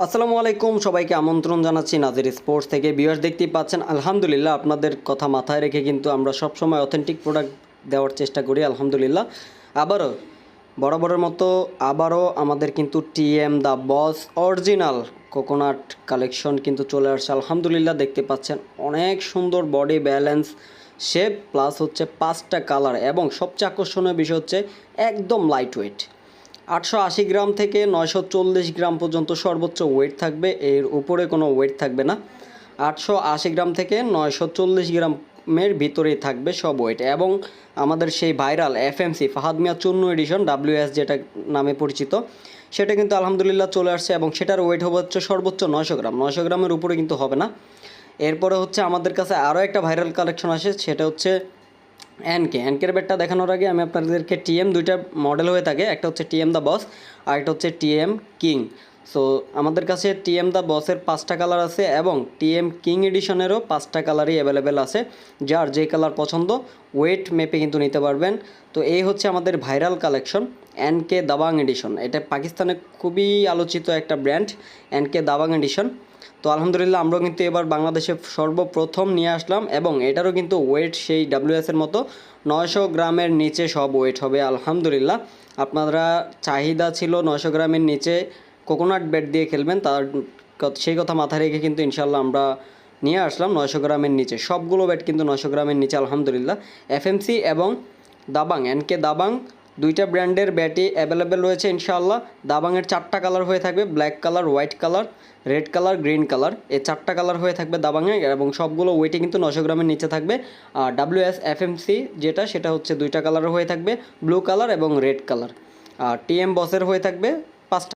আসসালামু আলাইকুম, সবাইকে আমন্ত্রণ জানাচ্ছি নাজির স্পোর্টস থেকে। ভিউয়ার্স দেখতেই পাচ্ছেন, আলহামদুলিল্লাহ আপনাদের কথা মাথায় রেখে কিন্তু আমরা সবসময় অথেন্টিক প্রোডাক্ট দেওয়ার চেষ্টা করি। আলহামদুলিল্লাহ আবারও বরাবরের মতো আমাদের কিন্তু TM the boss original coconut collection কিন্তু চলে আসছে। আলহামদুলিল্লাহ দেখতে পাচ্ছেন অনেক সুন্দর বডি ব্যালেন্স শেপ প্লাস হচ্ছে 5টা কালার, এবং সবচেয়ে আকর্ষণীয় বিষয় হচ্ছে একদম লাইট ওয়েট। 880 গ্রাম থেকে 940 গ্রাম পর্যন্ত সর্বোচ্চ ওয়েট থাকবে, এর উপরে কোনো ওয়েট থাকবে না। 880 গ্রাম থেকে 940 গ্রামের ভিতরেই থাকবে সব ওয়েট। এবং আমাদের সেই ভাইরাল এফএমসি ফাহাদ মিয়া চূর্ণ এডিশন WS যেটা নামে পরিচিত, সেটা কিন্তু আলহামদুলিল্লাহ চলে আসছে, এবং সেটার ওয়েট হবে হচ্ছে সর্বোচ্চ 900 গ্রাম। 900 গ্রামের উপরে কিন্তু হবে না। এরপরে হচ্ছে আমাদের কাছে আরও একটা ভাইরাল কালেকশন আসে, সেটা হচ্ছে এনকের ব্যাটটা দেখানোর আগে আমি আপনাদেরকে টিএম দুইটা মডেল হয়ে থাকে, একটা হচ্ছে টিএম দ্য বস আর একটা হচ্ছে টিএম কিং। সো আমাদের কাছে টিএম দ্য বসের 5টা কালার আছে, এবং টিএম কিং এডিশনেরও 5টা কালারই অ্যাভেলেবেল আছে। যার যে কালার পছন্দ ওয়েট মেপে কিন্তু নিতে পারবেন। তো এই হচ্ছে আমাদের viral collection NK Dabangg edition. এটা পাকিস্তানে খুবই আলোচিত একটা ব্র্যান্ড, এনকে দাবাং এডিশন। তো আলহামদুলিল্লাহ আমরাও কিন্তু এবার বাংলাদেশে সর্বপ্রথম নিয়ে আসলাম, এবং এটারও কিন্তু ওয়েট সেই WS-এর মতো 900 গ্রামের নিচে সব ওয়েট হবে। আলহামদুলিল্লাহ আপনারা চাহিদা ছিল 900 গ্রামের নিচে কোকোনাট ব্যাট দিয়ে খেলবেন, তার সেই কথা মাথায় রেখে কিন্তু ইনশাল্লাহ আমরা নিয়ে আসলাম 900 গ্রামের নিচে সবগুলো ব্যাট কিন্তু 900 গ্রামের নিচে। আলহামদুলিল্লাহ এফএমসি এবং দাবাং এনকে দাবাং দুইটা ব্র্যান্ডের ব্যাটই অ্যাভেলেবেল রয়েছে ইনশাআল্লাহ। দাবাংয়ের 4টা কালার হয়ে থাকবে, black colour, white colour, red colour, green colour. এই 4টা কালার হয়ে থাকবে দাবাংয়ে, এবং সবগুলো ওয়েটে কিন্তু 900 গ্রামের নিচে থাকবে। আর WS এফএমসি সেটা হচ্ছে 2টা কালার হয়ে থাকবে, ব্লু কালার এবং রেড কালার। আর টিএম বসের হয়ে থাকবে 5টা